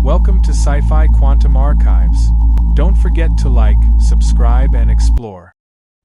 Welcome to Sci-Fi Quantum Archives. Don't forget to like, subscribe and explore.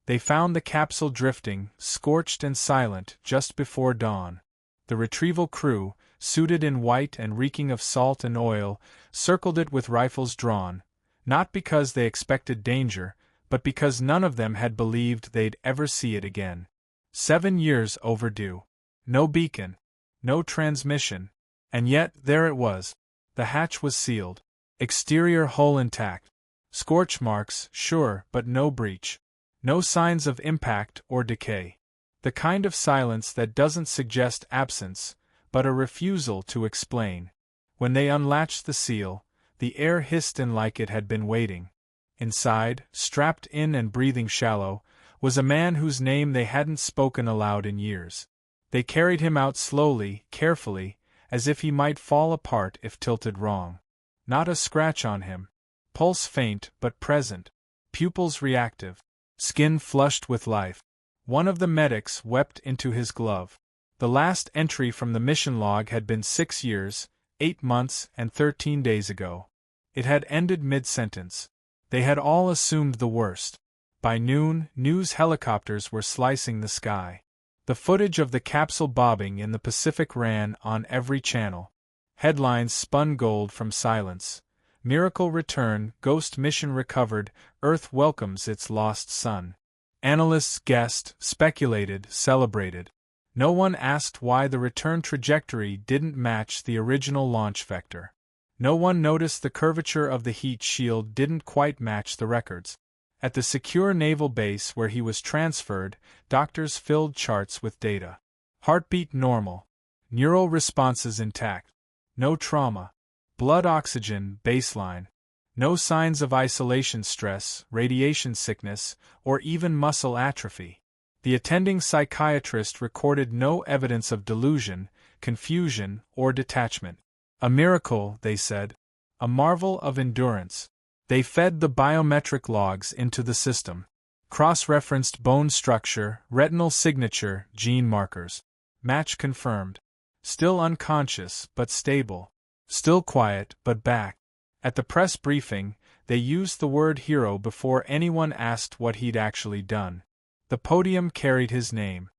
They found the capsule drifting, scorched and silent, just before dawn. The retrieval crew, suited in white and reeking of salt and oil, circled it with rifles drawn, not because they expected danger, but because none of them had believed they'd ever see it again. 7 years overdue. No beacon. No transmission. And yet, there it was. The hatch was sealed. Exterior hull intact. Scorch marks, sure, but no breach. No signs of impact or decay. The kind of silence that doesn't suggest absence, but a refusal to explain. When they unlatched the seal, the air hissed in like it had been waiting. Inside, strapped in and breathing shallow, was a man whose name they hadn't spoken aloud in years. They carried him out slowly, carefully, as if he might fall apart if tilted wrong. Not a scratch on him. Pulse faint but present. Pupils reactive. Skin flushed with life. One of the medics wept into his glove. The last entry from the mission log had been 6 years, 8 months and 13 days ago. It had ended mid-sentence. They had all assumed the worst. By noon, news helicopters were slicing the sky. The footage of the capsule bobbing in the Pacific ran on every channel. Headlines spun gold from silence. Miracle return, ghost mission recovered, Earth welcomes its lost sun. Analysts guessed, speculated, celebrated. No one asked why the return trajectory didn't match the original launch vector. No one noticed the curvature of the heat shield didn't quite match the records. At the secure naval base where he was transferred, doctors filled charts with data. Heartbeat normal. Neural responses intact. No trauma. Blood oxygen baseline. No signs of isolation stress, radiation sickness, or even muscle atrophy. The attending psychiatrist recorded no evidence of delusion, confusion, or detachment. A miracle, they said. A marvel of endurance. They fed the biometric logs into the system. Cross-referenced bone structure, retinal signature, gene markers. Match confirmed. Still unconscious, but stable. Still quiet, but back. At the press briefing, they used the word hero before anyone asked what he'd actually done. The podium carried his name.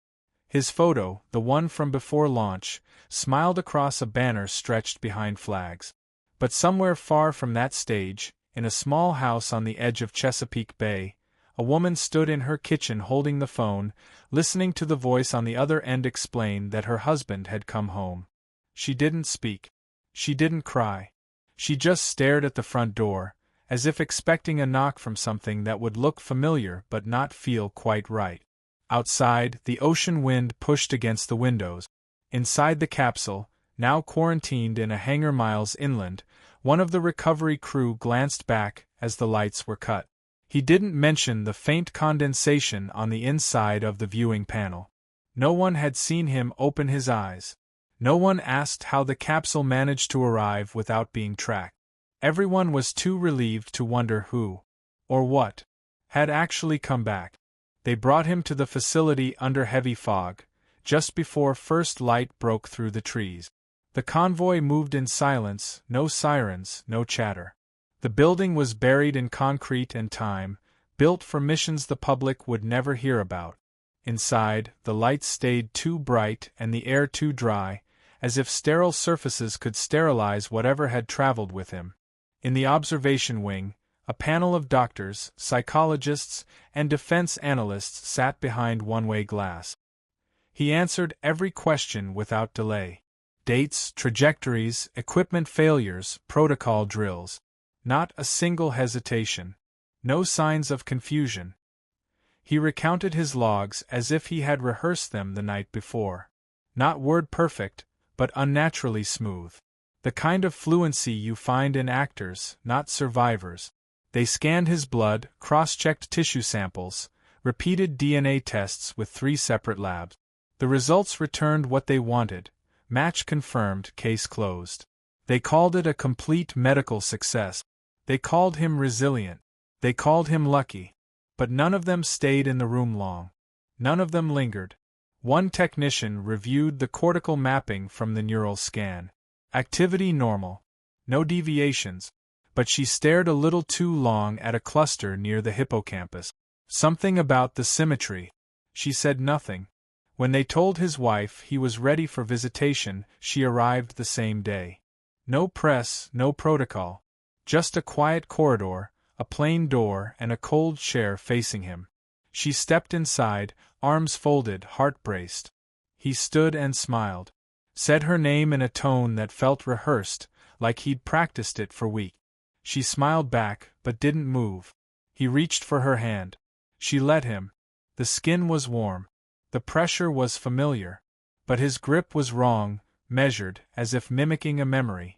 His photo, the one from before launch, smiled across a banner stretched behind flags. But somewhere far from that stage, in a small house on the edge of Chesapeake Bay, a woman stood in her kitchen holding the phone, listening to the voice on the other end explain that her husband had come home. She didn't speak. She didn't cry. She just stared at the front door, as if expecting a knock from something that would look familiar but not feel quite right. Outside, the ocean wind pushed against the windows. Inside the capsule, now quarantined in a hangar miles inland, one of the recovery crew glanced back as the lights were cut. He didn't mention the faint condensation on the inside of the viewing panel. No one had seen him open his eyes. No one asked how the capsule managed to arrive without being tracked. Everyone was too relieved to wonder who, or what, had actually come back. They brought him to the facility under heavy fog, just before first light broke through the trees. The convoy moved in silence, no sirens, no chatter. The building was buried in concrete and time, built for missions the public would never hear about. Inside, the lights stayed too bright and the air too dry, as if sterile surfaces could sterilize whatever had traveled with him. In the observation wing, a panel of doctors, psychologists, and defense analysts sat behind one-way glass. He answered every question without delay. Dates, trajectories, equipment failures, protocol drills. Not a single hesitation. No signs of confusion. He recounted his logs as if he had rehearsed them the night before. Not word perfect, but unnaturally smooth. The kind of fluency you find in actors, not survivors. They scanned his blood, cross-checked tissue samples, repeated DNA tests with 3 separate labs. The results returned what they wanted. Match confirmed, case closed. They called it a complete medical success. They called him resilient. They called him lucky. But none of them stayed in the room long. None of them lingered. One technician reviewed the cortical mapping from the neural scan. Activity normal. no deviations. But she stared a little too long at a cluster near the hippocampus. Something about the symmetry. She said nothing. When they told his wife he was ready for visitation, she arrived the same day. No press, no protocol. Just a quiet corridor, a plain door, and a cold chair facing him. She stepped inside, arms folded, heart braced. He stood and smiled. Said her name in a tone that felt rehearsed, like he'd practiced it for weeks. She smiled back, but didn't move. He reached for her hand. She let him. The skin was warm. The pressure was familiar. But his grip was wrong, measured, as if mimicking a memory.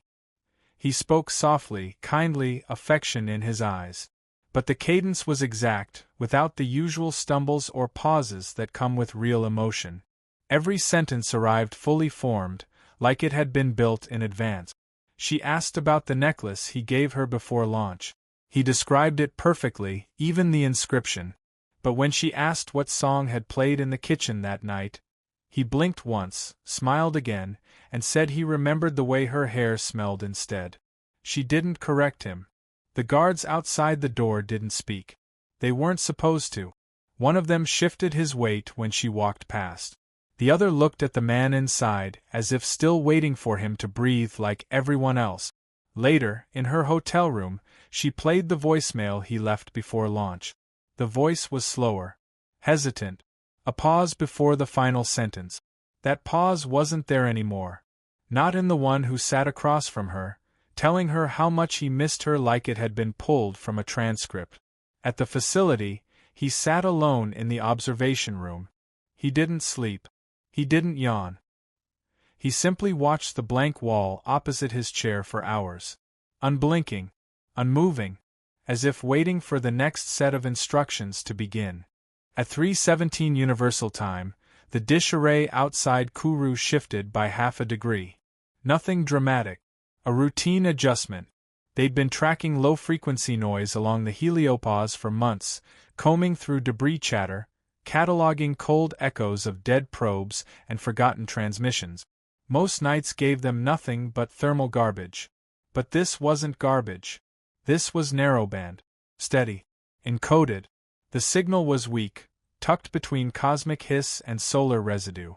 He spoke softly, kindly, affection in his eyes. But the cadence was exact, without the usual stumbles or pauses that come with real emotion. Every sentence arrived fully formed, like it had been built in advance. She asked about the necklace he gave her before launch. He described it perfectly, even the inscription. But when she asked what song had played in the kitchen that night, he blinked once, smiled again, and said he remembered the way her hair smelled instead. She didn't correct him. The guards outside the door didn't speak. They weren't supposed to. One of them shifted his weight when she walked past. The other looked at the man inside, as if still waiting for him to breathe like everyone else. Later, in her hotel room, she played the voicemail he left before launch. The voice was slower, hesitant. A pause before the final sentence. That pause wasn't there anymore. Not in the one who sat across from her, telling her how much he missed her like it had been pulled from a transcript. At the facility, he sat alone in the observation room. He didn't sleep. He didn't yawn. He simply watched the blank wall opposite his chair for hours. Unblinking, unmoving, as if waiting for the next set of instructions to begin. At 3:17 Universal Time, the dish array outside Kourou shifted by half a degree. Nothing dramatic. A routine adjustment. They'd been tracking low-frequency noise along the heliopause for months, combing through debris chatter, cataloging cold echoes of dead probes and forgotten transmissions. Most nights gave them nothing but thermal garbage. But this wasn't garbage. This was narrowband. Steady. Encoded. The signal was weak, tucked between cosmic hiss and solar residue.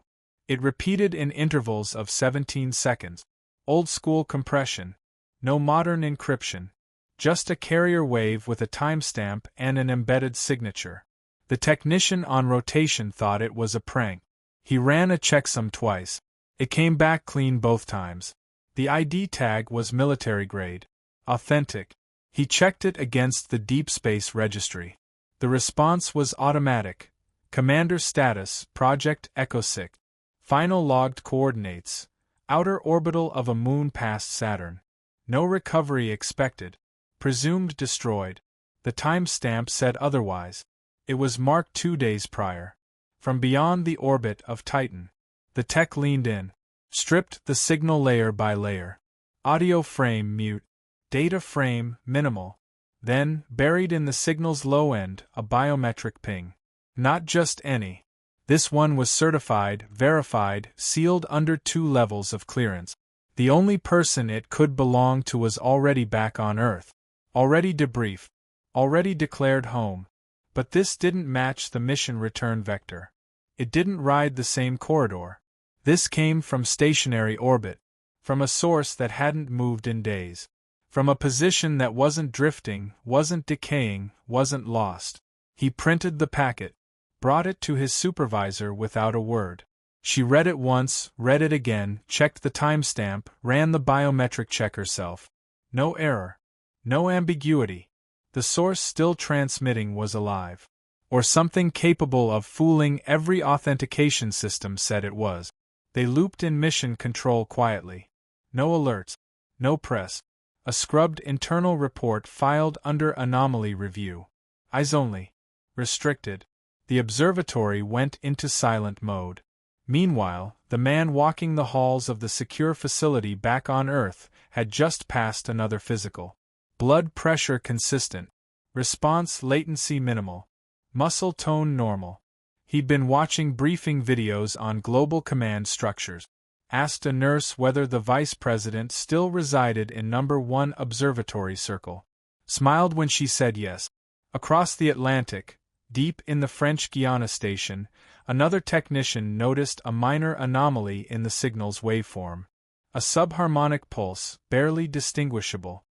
It repeated in intervals of 17 seconds. Old-school compression. No modern encryption. Just a carrier wave with a timestamp and an embedded signature. The technician on rotation thought it was a prank. He ran a checksum twice. It came back clean both times. The ID tag was military grade. Authentic. He checked it against the Deep Space Registry. The response was automatic. Commander status, Project Echo 6. Final logged coordinates. Outer orbital of a moon past Saturn. No recovery expected. Presumed destroyed. The timestamp said otherwise. It was marked 2 days prior. From beyond the orbit of Titan. The tech leaned in. Stripped the signal layer by layer. Audio frame mute. Data frame minimal. Then, buried in the signal's low end, a biometric ping. Not just any. This one was certified, verified, sealed under 2 levels of clearance. The only person it could belong to was already back on Earth. Already debriefed. Already declared home. But this didn't match the mission return vector. It didn't ride the same corridor. This came from stationary orbit. From a source that hadn't moved in days. From a position that wasn't drifting, wasn't decaying, wasn't lost. He printed the packet. Brought it to his supervisor without a word. She read it once, read it again, checked the timestamp, ran the biometric check herself. No error. No ambiguity. The source still transmitting was alive. Or something capable of fooling every authentication system said it was. They looped in mission control quietly. No alerts. No press. A scrubbed internal report filed under anomaly review. Eyes only. Restricted. The observatory went into silent mode. Meanwhile, the man walking the halls of the secure facility back on Earth had just passed another physical. Blood pressure consistent. Response latency minimal. Muscle tone normal. He'd been watching briefing videos on global command structures. Asked a nurse whether the vice president still resided in number 1 observatory circle. Smiled when she said yes. Across the Atlantic, deep in the French Guiana station, another technician noticed a minor anomaly in the signal's waveform. A subharmonic pulse, barely distinguishable.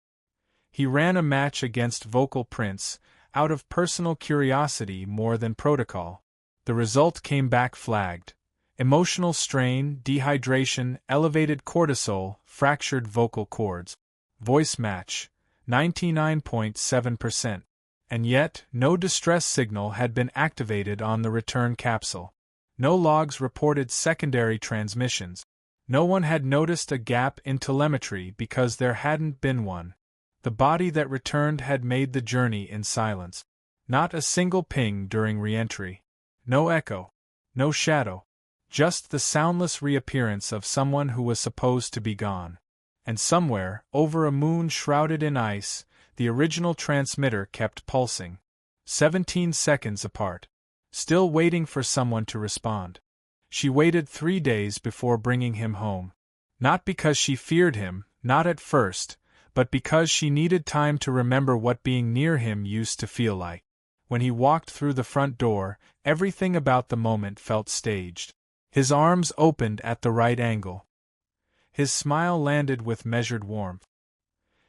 He ran a match against vocal prints, out of personal curiosity more than protocol. The result came back flagged. Emotional strain, dehydration, elevated cortisol, fractured vocal cords. Voice match, 99.7%. And yet, no distress signal had been activated on the return capsule. No logs reported secondary transmissions. No one had noticed a gap in telemetry because there hadn't been one. The body that returned had made the journey in silence. Not a single ping during re-entry. No echo. No shadow. Just the soundless reappearance of someone who was supposed to be gone. And somewhere, over a moon shrouded in ice, the original transmitter kept pulsing. 17 seconds apart. Still waiting for someone to respond. She waited 3 days before bringing him home. Not because she feared him, not at first, but because she needed time to remember what being near him used to feel like. When he walked through the front door, everything about the moment felt staged. His arms opened at the right angle. His smile landed with measured warmth.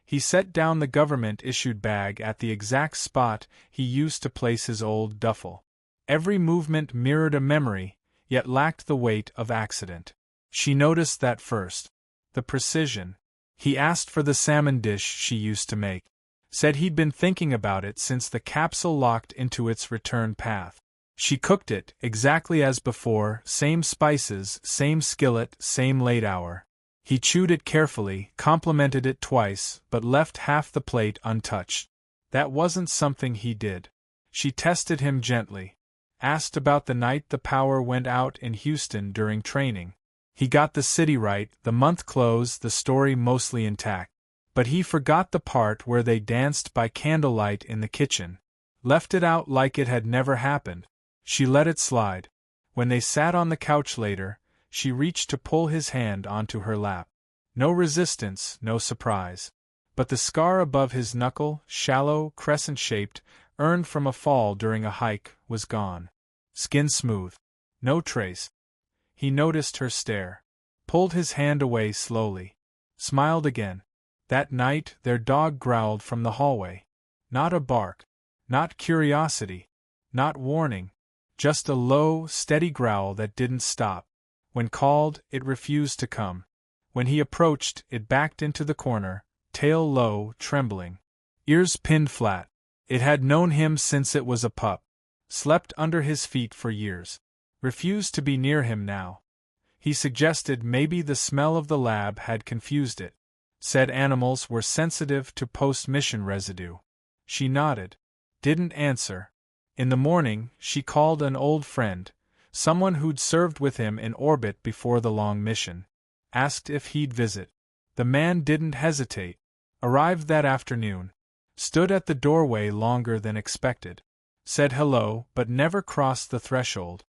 He set down the government-issued bag at the exact spot he used to place his old duffel. Every movement mirrored a memory, yet lacked the weight of accident. She noticed that first. The precision. He asked for the salmon dish she used to make. Said he'd been thinking about it since the capsule locked into its return path. She cooked it, exactly as before, same spices, same skillet, same late hour. He chewed it carefully, complimented it twice, but left half the plate untouched. That wasn't something he did. She tested him gently. Asked about the night the power went out in Houston during training. He got the city right, the month closed, the story mostly intact. But he forgot the part where they danced by candlelight in the kitchen. Left it out like it had never happened. She let it slide. When they sat on the couch later, she reached to pull his hand onto her lap. No resistance, no surprise. But the scar above his knuckle, shallow, crescent-shaped, earned from a fall during a hike, was gone. Skin smooth. No trace. He noticed her stare. Pulled his hand away slowly. Smiled again. That night, their dog growled from the hallway. Not a bark. Not curiosity. Not warning. Just a low, steady growl that didn't stop. When called, it refused to come. When he approached, it backed into the corner, tail low, trembling. Ears pinned flat. It had known him since it was a pup. Slept under his feet for years. Refused to be near him now. He suggested maybe the smell of the lab had confused it. Said animals were sensitive to post-mission residue. She nodded. Didn't answer. In the morning, she called an old friend, someone who'd served with him in orbit before the long mission. Asked if he'd visit. The man didn't hesitate. Arrived that afternoon. Stood at the doorway longer than expected. Said hello, but never crossed the threshold.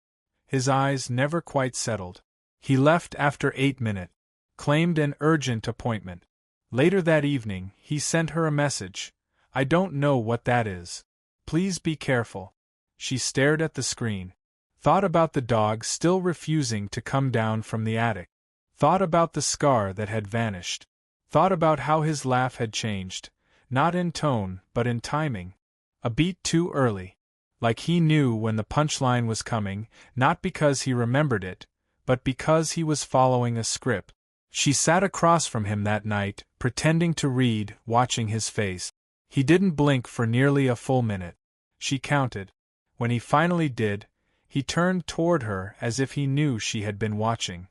His eyes never quite settled. He left after 8 minutes. Claimed an urgent appointment. Later that evening, he sent her a message. I don't know what that is. Please be careful. She stared at the screen. Thought about the dog still refusing to come down from the attic. Thought about the scar that had vanished. Thought about how his laugh had changed, not in tone, but in timing. A beat too early. Like he knew when the punchline was coming, not because he remembered it, but because he was following a script. She sat across from him that night, pretending to read, watching his face. He didn't blink for nearly a full minute. She counted. When he finally did, he turned toward her as if he knew she had been watching.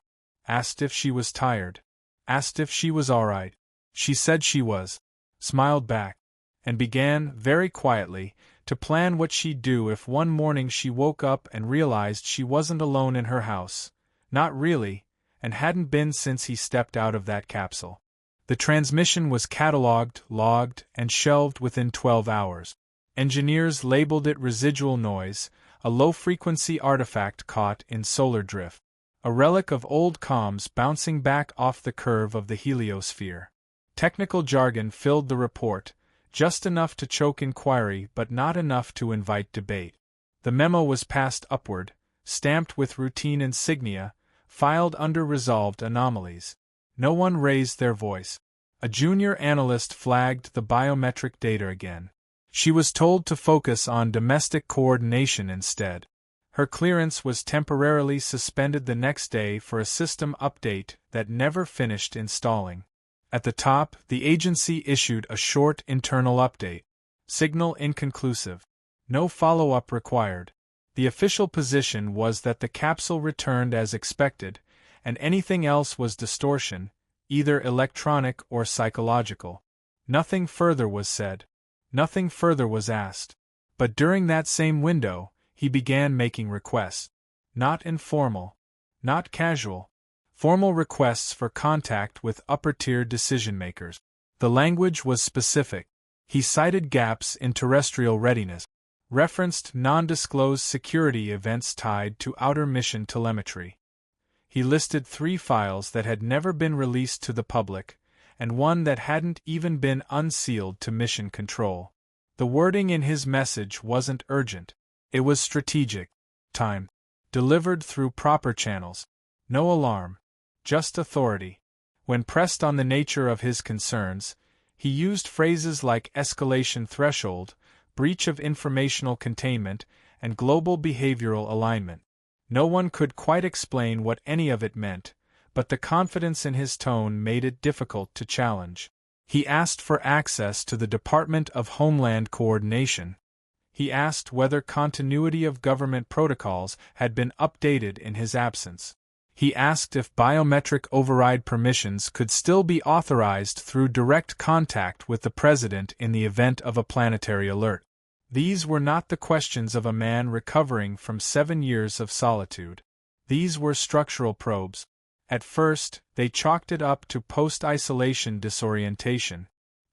Asked if she was tired. Asked if she was all right. She said she was. Smiled back. And began, very quietly, to plan what she'd do if one morning she woke up and realized she wasn't alone in her house. Not really, and hadn't been since he stepped out of that capsule. The transmission was catalogued, logged, and shelved within 12 hours. Engineers labeled it residual noise, a low-frequency artifact caught in solar drift. a relic of old comms bouncing back off the curve of the heliosphere. Technical jargon filled the report, just enough to choke inquiry but not enough to invite debate. The memo was passed upward, stamped with routine insignia, filed under resolved anomalies. No one raised their voice. A junior analyst flagged the biometric data again. She was told to focus on domestic coordination instead. Her clearance was temporarily suspended the next day for a system update that never finished installing. At the top, the agency issued a short internal update. Signal inconclusive. No follow-up required. The official position was that the capsule returned as expected, and anything else was distortion, either electronic or psychological. Nothing further was said. Nothing further was asked. But during that same window, he began making requests. Not informal. Not casual. Formal requests for contact with upper-tier decision-makers. The language was specific. He cited gaps in terrestrial readiness. Referenced non-disclosed security events tied to outer mission telemetry. He listed 3 files that had never been released to the public, and one that hadn't even been unsealed to mission control. The wording in his message wasn't urgent. It was strategic. Time. Delivered through proper channels. No alarm. Just authority. When pressed on the nature of his concerns, he used phrases like escalation threshold, breach of informational containment, and global behavioral alignment. No one could quite explain what any of it meant, but the confidence in his tone made it difficult to challenge. He asked for access to the Department of Homeland Coordination. He asked whether continuity of government protocols had been updated in his absence. He asked if biometric override permissions could still be authorized through direct contact with the president in the event of a planetary alert. These were not the questions of a man recovering from 7 years of solitude. These were structural probes. At first, they chalked it up to post-isolation disorientation.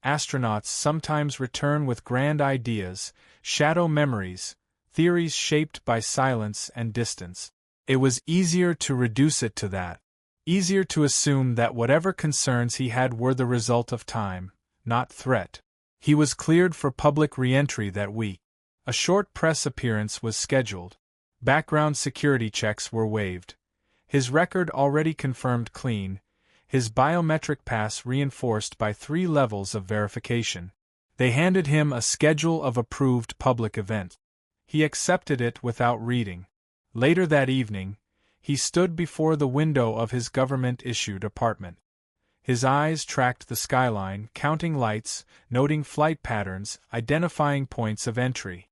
Astronauts sometimes return with grand ideas, shadow memories, theories shaped by silence and distance. It was easier to reduce it to that. Easier to assume that whatever concerns he had were the result of time, not threat. He was cleared for public re-entry that week. A short press appearance was scheduled. Background security checks were waived. His record already confirmed clean, his biometric pass reinforced by 3 levels of verification. They handed him a schedule of approved public events. He accepted it without reading. Later that evening, he stood before the window of his government-issued apartment. His eyes tracked the skyline, counting lights, noting flight patterns, identifying points of entry.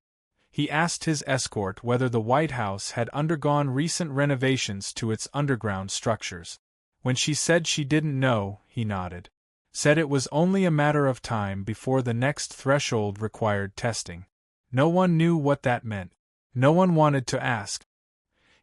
He asked his escort whether the White House had undergone recent renovations to its underground structures. When she said she didn't know, he nodded. Said it was only a matter of time before the next threshold required testing. No one knew what that meant. No one wanted to ask.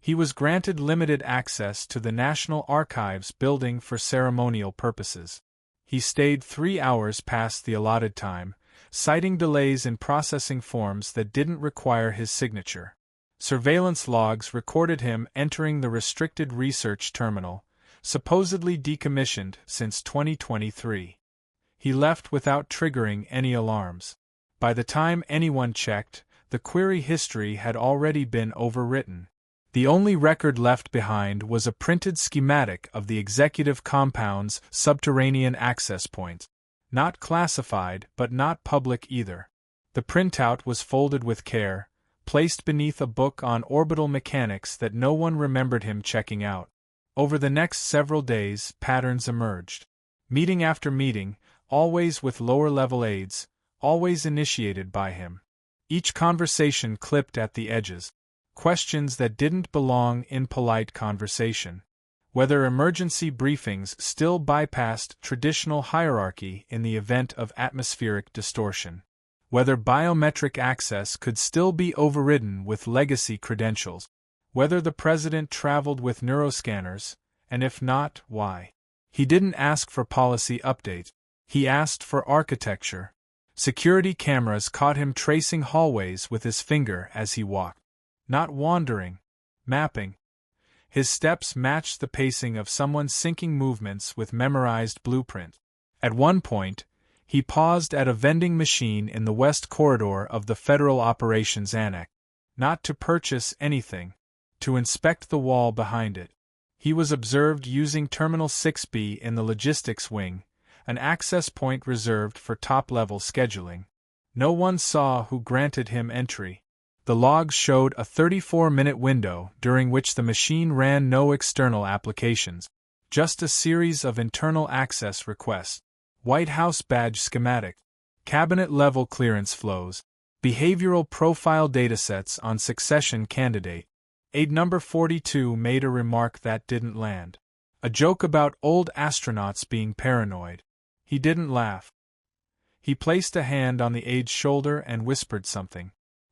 He was granted limited access to the National Archives building for ceremonial purposes. He stayed 3 hours past the allotted time, citing delays in processing forms that didn't require his signature. Surveillance logs recorded him entering the restricted research terminal, supposedly decommissioned since 2023. He left without triggering any alarms. By the time anyone checked, the query history had already been overwritten. The only record left behind was a printed schematic of the executive compound's subterranean access points. Not classified, but not public either. The printout was folded with care, placed beneath a book on orbital mechanics that no one remembered him checking out. Over the next several days, patterns emerged. Meeting after meeting, always with lower-level aides, always initiated by him. Each conversation clipped at the edges. Questions that didn't belong in polite conversation. Whether emergency briefings still bypassed traditional hierarchy in the event of atmospheric distortion. Whether biometric access could still be overridden with legacy credentials. Whether the president traveled with neuroscanners, and if not, why. He didn't ask for policy updates. He asked for architecture. Security cameras caught him tracing hallways with his finger as he walked. Not wandering. Mapping. His steps matched the pacing of someone syncing movements with memorized blueprint. At one point, he paused at a vending machine in the west corridor of the Federal Operations Annex. Not to purchase anything, to inspect the wall behind it. He was observed using Terminal 6B in the logistics wing, an access point reserved for top-level scheduling. No one saw who granted him entry. The logs showed a 34-minute window during which the machine ran no external applications, just a series of internal access requests, White House badge schematic, cabinet-level clearance flows, behavioral profile datasets on succession candidate. Aide number 42 made a remark that didn't land. A joke about old astronauts being paranoid. He didn't laugh. He placed a hand on the aide's shoulder and whispered something.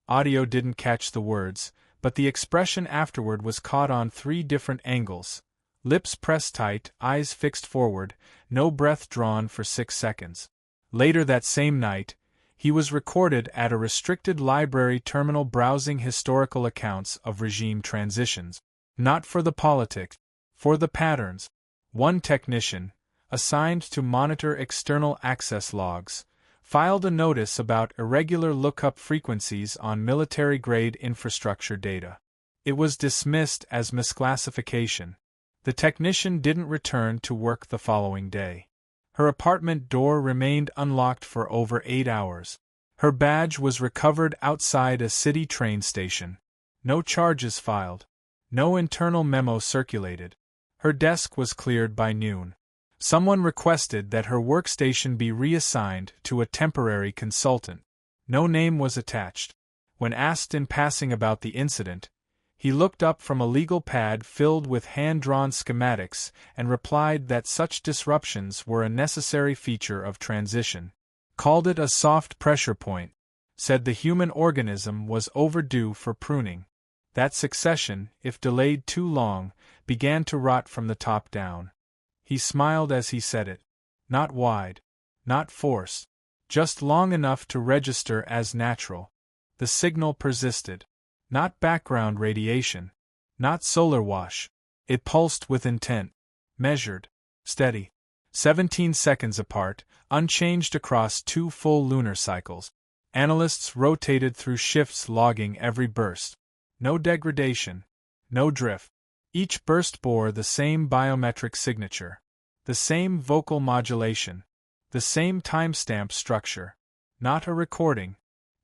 Audio didn't catch the words, but the expression afterward was caught on 3 different angles. Lips pressed tight, eyes fixed forward, no breath drawn for 6 seconds. Later that same night, he was recorded at a restricted library terminal browsing historical accounts of regime transitions. Not for the politics, for the patterns. One technician, assigned to monitor external access logs, filed a notice about irregular lookup frequencies on military-grade infrastructure data. It was dismissed as misclassification. The technician didn't return to work the following day. Her apartment door remained unlocked for over 8 hours. Her badge was recovered outside a city train station. No charges filed. No internal memo circulated. Her desk was cleared by noon. Someone requested that her workstation be reassigned to a temporary consultant. No name was attached. When asked in passing about the incident, he looked up from a legal pad filled with hand-drawn schematics and replied that such disruptions were a necessary feature of transition. Called it a soft pressure point. Said the human organism was overdue for pruning. That succession, if delayed too long, began to rot from the top down. He smiled as he said it. Not wide. Not forced. Just long enough to register as natural. The signal persisted. Not background radiation. Not solar wash. It pulsed with intent. Measured. Steady. 17 seconds apart, unchanged across 2 full lunar cycles. Analysts rotated through shifts logging every burst. No degradation. No drift. Each burst bore the same biometric signature. The same vocal modulation. The same timestamp structure. Not a recording.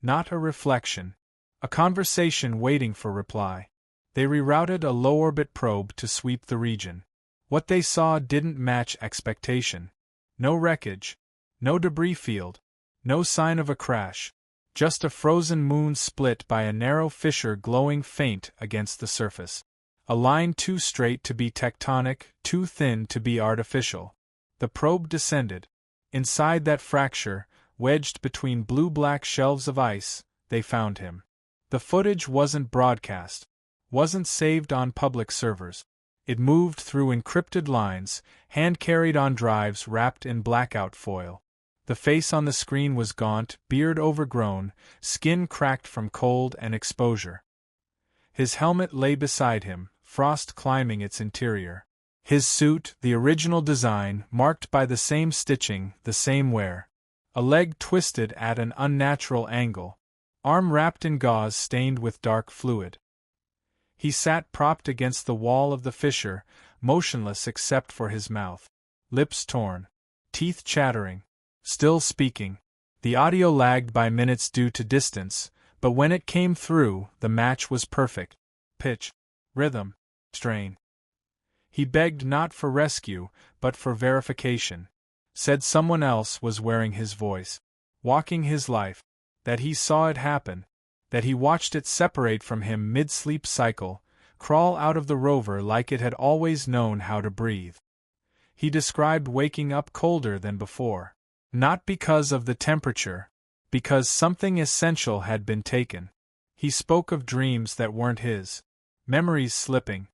Not a reflection. A conversation waiting for reply. They rerouted a low-orbit probe to sweep the region. What they saw didn't match expectation. No wreckage. No debris field. No sign of a crash. Just a frozen moon split by a narrow fissure glowing faint against the surface. A line too straight to be tectonic, too thin to be artificial. The probe descended. Inside that fracture, wedged between blue-black shelves of ice, they found him. The footage wasn't broadcast. Wasn't saved on public servers. It moved through encrypted lines, hand-carried on drives wrapped in blackout foil. The face on the screen was gaunt, beard overgrown, skin cracked from cold and exposure. His helmet lay beside him, frost climbing its interior. His suit, the original design, marked by the same stitching, the same wear. A leg twisted at an unnatural angle. Arm wrapped in gauze stained with dark fluid. He sat propped against the wall of the fissure, motionless except for his mouth. Lips torn. Teeth chattering. Still speaking. The audio lagged by minutes due to distance, but when it came through, the match was perfect. Pitch. Rhythm. Strain. He begged not for rescue, but for verification. Said someone else was wearing his voice. Walking his life. That he saw it happen. That he watched it separate from him mid-sleep cycle, crawl out of the rover like it had always known how to breathe. He described waking up colder than before. Not because of the temperature. Because something essential had been taken. He spoke of dreams that weren't his. Memories slipping.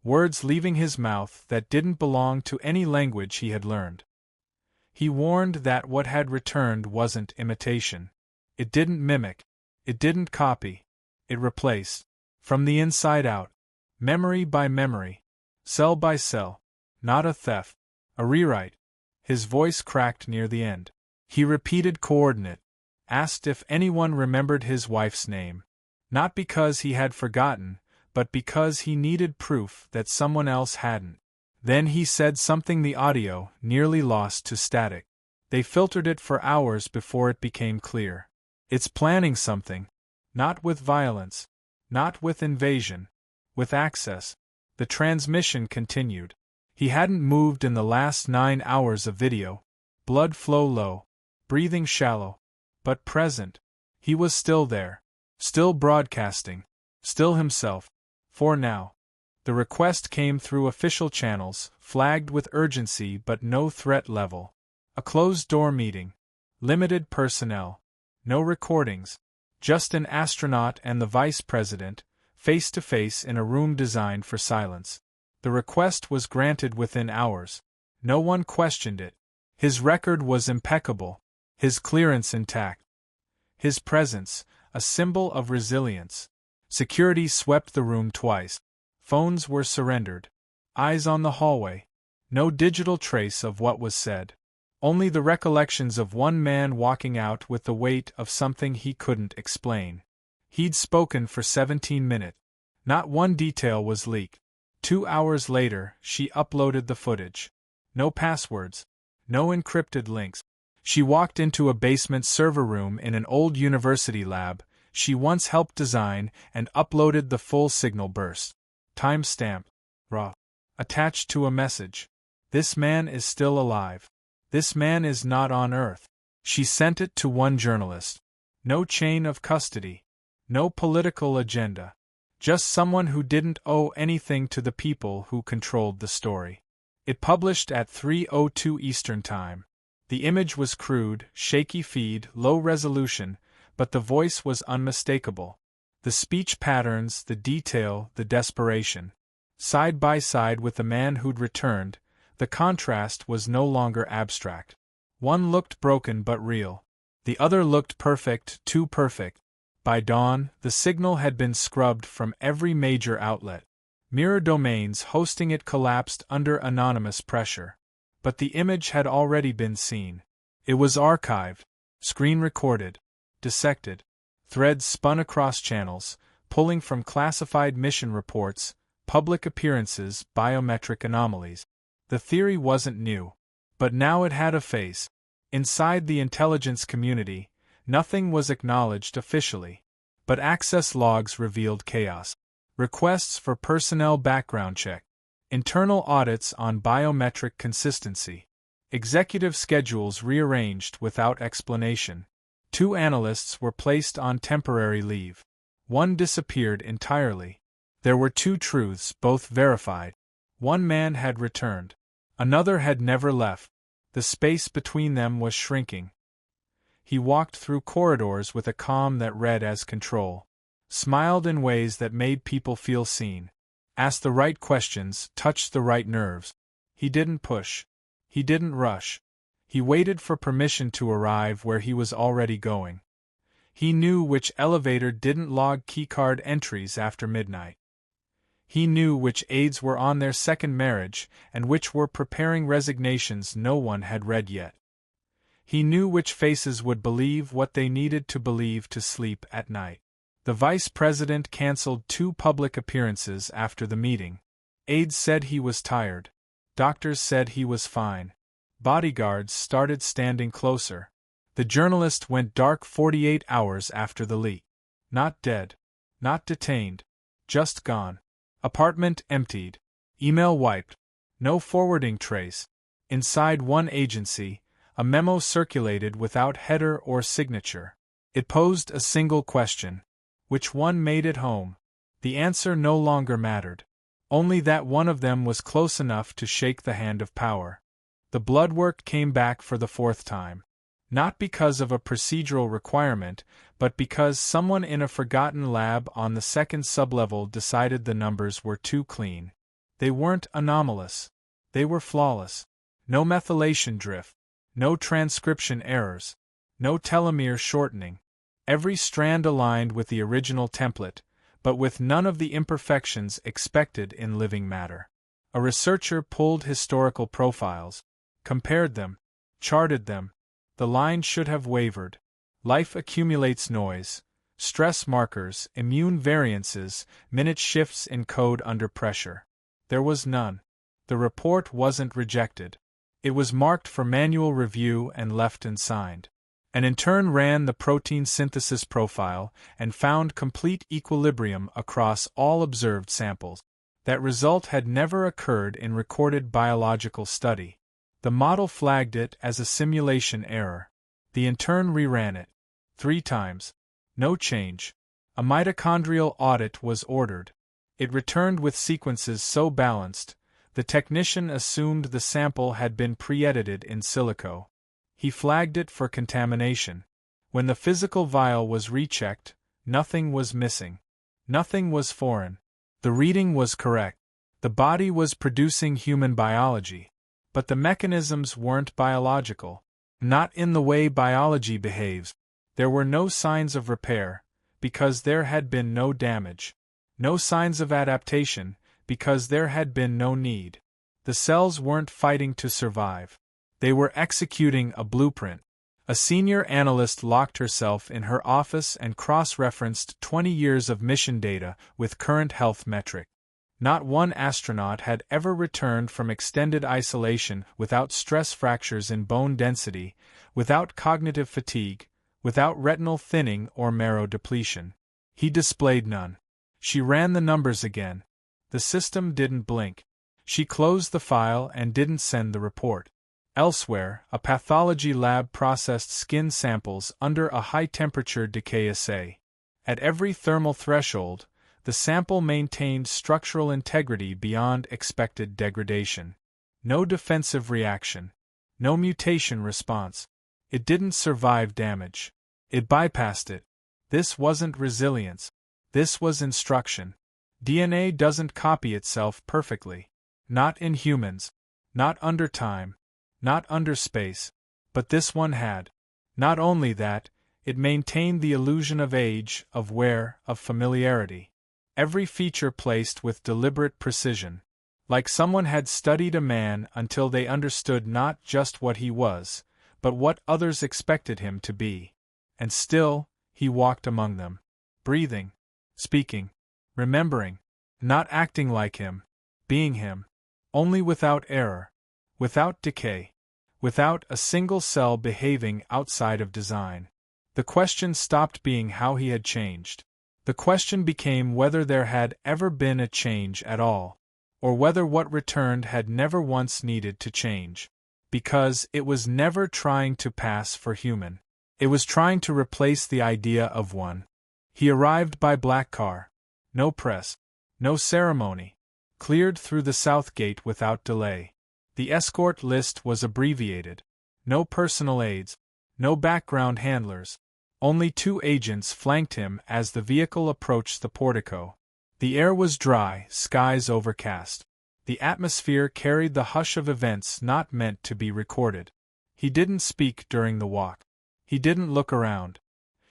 Words leaving his mouth that didn't belong to any language he had learned. He warned that what had returned wasn't imitation. It didn't mimic. It didn't copy. It replaced. From the inside out. Memory by memory. cell by cell. Not a theft. A rewrite. His voice cracked near the end. He repeated coordinate. Asked if anyone remembered his wife's name. Not because he had forgotten, but because he needed proof that someone else hadn't. Then he said something the audio nearly lost to static. They filtered it for hours before it became clear. It's planning something. Not with violence. Not with invasion. With access. The transmission continued. He hadn't moved in the last 9 hours of video. Blood flow low. Breathing shallow. But present. He was still there. Still broadcasting. Still himself. For now. The request came through official channels, flagged with urgency but no threat level. A closed-door meeting. Limited personnel. No recordings. Just an astronaut and the vice president, face-to-face in a room designed for silence. The request was granted within hours. No one questioned it. His record was impeccable. His clearance intact. His presence, a symbol of resilience. Security swept the room twice. Phones were surrendered. Eyes on the hallway. No digital trace of what was said. Only the recollections of one man walking out with the weight of something he couldn't explain. He'd spoken for 17 minutes. Not one detail was leaked. 2 hours later, she uploaded the footage. No passwords. No encrypted links. She walked into a basement server room in an old university lab she once helped design and uploaded the full signal burst. Timestamp. RAW. Attached to a message. This man is still alive. This man is not on Earth. She sent it to one journalist. No chain of custody. No political agenda. Just someone who didn't owe anything to the people who controlled the story. It published at 3:02 Eastern Time. The image was crude, shaky feed, low resolution, but the voice was unmistakable. The speech patterns, the detail, the desperation. Side by side with the man who'd returned, the contrast was no longer abstract. One looked broken but real. The other looked perfect, too perfect. By dawn, the signal had been scrubbed from every major outlet. Mirror domains hosting it collapsed under anonymous pressure. But the image had already been seen. It was archived, screen recorded, dissected. Threads spun across channels, pulling from classified mission reports, public appearances, biometric anomalies. The theory wasn't new. But now it had a face. Inside the intelligence community, nothing was acknowledged officially. But access logs revealed chaos. Requests for personnel background check. Internal audits on biometric consistency. Executive schedules rearranged without explanation. 2 analysts were placed on temporary leave. One disappeared entirely. There were 2 truths, both verified. One man had returned. Another had never left. The space between them was shrinking. He walked through corridors with a calm that read as control. Smiled in ways that made people feel seen. Asked the right questions, touched the right nerves. He didn't push. He didn't rush. He waited for permission to arrive where he was already going. He knew which elevator didn't log keycard entries after midnight. He knew which aides were on their second marriage and which were preparing resignations no one had read yet. He knew which faces would believe what they needed to believe to sleep at night. The vice president canceled 2 public appearances after the meeting. Aides said he was tired. Doctors said he was fine. Bodyguards started standing closer. The journalist went dark 48 hours after the leak. Not dead. Not detained. Just gone. Apartment emptied. Email wiped. No forwarding trace. Inside one agency, a memo circulated without header or signature. It posed a single question. Which one made it home? The answer no longer mattered. Only that one of them was close enough to shake the hand of power. The blood work came back for the 4th time. Not because of a procedural requirement, but because someone in a forgotten lab on the 2nd sublevel decided the numbers were too clean. They weren't anomalous. They were flawless. No methylation drift. No transcription errors. No telomere shortening. Every strand aligned with the original template, but with none of the imperfections expected in living matter. A researcher pulled historical profiles, compared them, charted them. The line should have wavered. Life accumulates noise, stress markers, immune variances, minute shifts in code under pressure. There was none. The report wasn't rejected. It was marked for manual review and left unsigned. An intern ran the protein synthesis profile and found complete equilibrium across all observed samples. That result had never occurred in recorded biological study. The model flagged it as a simulation error. The intern reran it 3 times. No change. A mitochondrial audit was ordered. It returned with sequences so balanced, the technician assumed the sample had been pre-edited in silico. He flagged it for contamination. When the physical vial was rechecked, nothing was missing. Nothing was foreign. The reading was correct. The body was producing human biology. But the mechanisms weren't biological. Not in the way biology behaves. There were no signs of repair, because there had been no damage. No signs of adaptation, because there had been no need. The cells weren't fighting to survive. They were executing a blueprint. A senior analyst locked herself in her office and cross-referenced 20 years of mission data with current health metric. Not one astronaut had ever returned from extended isolation without stress fractures in bone density, without cognitive fatigue, without retinal thinning or marrow depletion. He displayed none. She ran the numbers again. The system didn't blink. She closed the file and didn't send the report. Elsewhere, a pathology lab processed skin samples under a high-temperature decay assay. At every thermal threshold, the sample maintained structural integrity beyond expected degradation. No defensive reaction. No mutation response. It didn't survive damage. It bypassed it. This wasn't resilience. This was instruction. DNA doesn't copy itself perfectly. Not in humans. Not under time. Not under space. But this one had. Not only that, it maintained the illusion of age, of wear, of familiarity. Every feature placed with deliberate precision. Like someone had studied a man until they understood not just what he was, but what others expected him to be. And still, he walked among them. Breathing. Speaking. Remembering. Not acting like him. Being him. Only without error. Without decay. Without a single cell behaving outside of design. The question stopped being how he had changed. The question became whether there had ever been a change at all, or whether what returned had never once needed to change. Because it was never trying to pass for human. It was trying to replace the idea of one. He arrived by black car. No press. No ceremony. Cleared through the south gate without delay. The escort list was abbreviated. No personal aides. No background handlers. Only 2 agents flanked him as the vehicle approached the portico. The air was dry, skies overcast. The atmosphere carried the hush of events not meant to be recorded. He didn't speak during the walk. He didn't look around.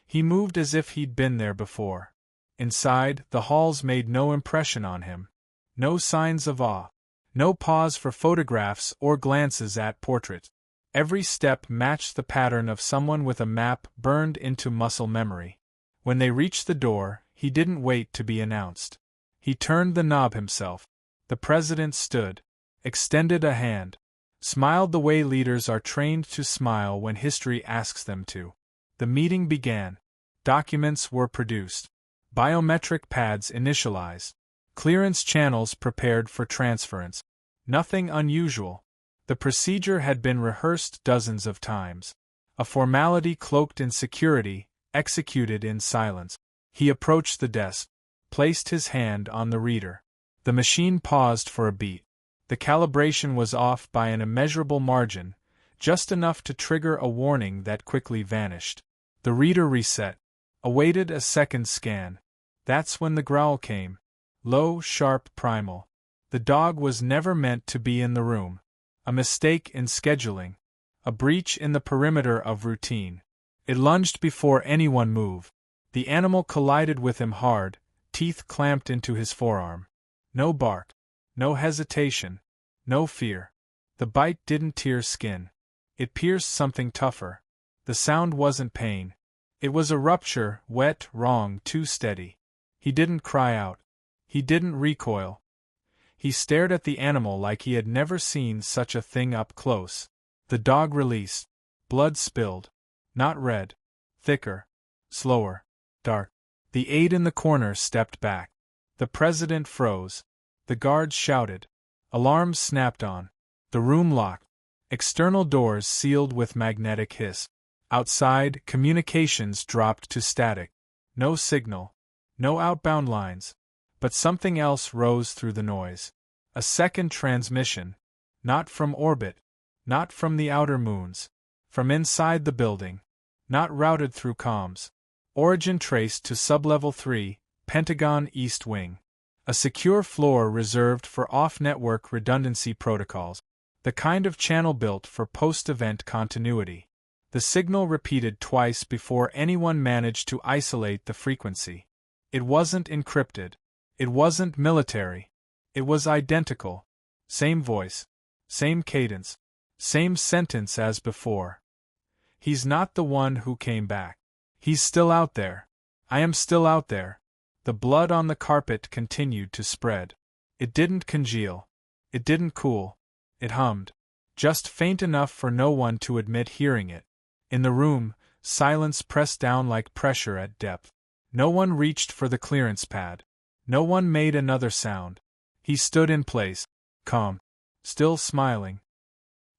He moved as if he'd been there before. Inside, the halls made no impression on him. No signs of awe. No pause for photographs or glances at portraits. Every step matched the pattern of someone with a map burned into muscle memory. When they reached the door, he didn't wait to be announced. He turned the knob himself. The president stood, extended a hand, smiled the way leaders are trained to smile when history asks them to. The meeting began. Documents were produced. Biometric pads initialized. Clearance channels prepared for transference. Nothing unusual. The procedure had been rehearsed dozens of times. A formality cloaked in security, executed in silence. He approached the desk, placed his hand on the reader. The machine paused for a beat. The calibration was off by an immeasurable margin, just enough to trigger a warning that quickly vanished. The reader reset, awaited a second scan. That's when the growl came. Low, sharp, primal. The dog was never meant to be in the room. A mistake in scheduling. A breach in the perimeter of routine. It lunged before anyone moved. The animal collided with him hard, teeth clamped into his forearm. No bark. No hesitation. No fear. The bite didn't tear skin. It pierced something tougher. The sound wasn't pain. It was a rupture, wet, wrong, too steady. He didn't cry out. He didn't recoil. He stared at the animal like he had never seen such a thing up close. The dog released. Blood spilled. Not red. Thicker. Slower. Dark. The aide in the corner stepped back. The president froze. The guards shouted. Alarms snapped on. The room locked. External doors sealed with magnetic hiss. Outside, communications dropped to static. No signal. No outbound lines. But something else rose through the noise. A second transmission. Not from orbit. Not from the outer moons. From inside the building. Not routed through comms. Origin traced to Sublevel 3, Pentagon East Wing. A secure floor reserved for off-network redundancy protocols. The kind of channel built for post-event continuity. The signal repeated twice before anyone managed to isolate the frequency. It wasn't encrypted. It wasn't military. It was identical. Same voice. Same cadence. Same sentence as before. He's not the one who came back. He's still out there. I am still out there. The blood on the carpet continued to spread. It didn't congeal. It didn't cool. It hummed. Just faint enough for no one to admit hearing it. In the room, silence pressed down like pressure at depth. No one reached for the clearance pad. No one made another sound. He stood in place, calm, still smiling.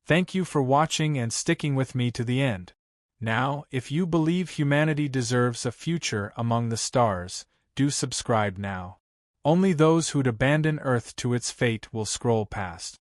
Thank you for watching and sticking with me to the end. Now, if you believe humanity deserves a future among the stars, do subscribe now. Only those who'd abandon Earth to its fate will scroll past.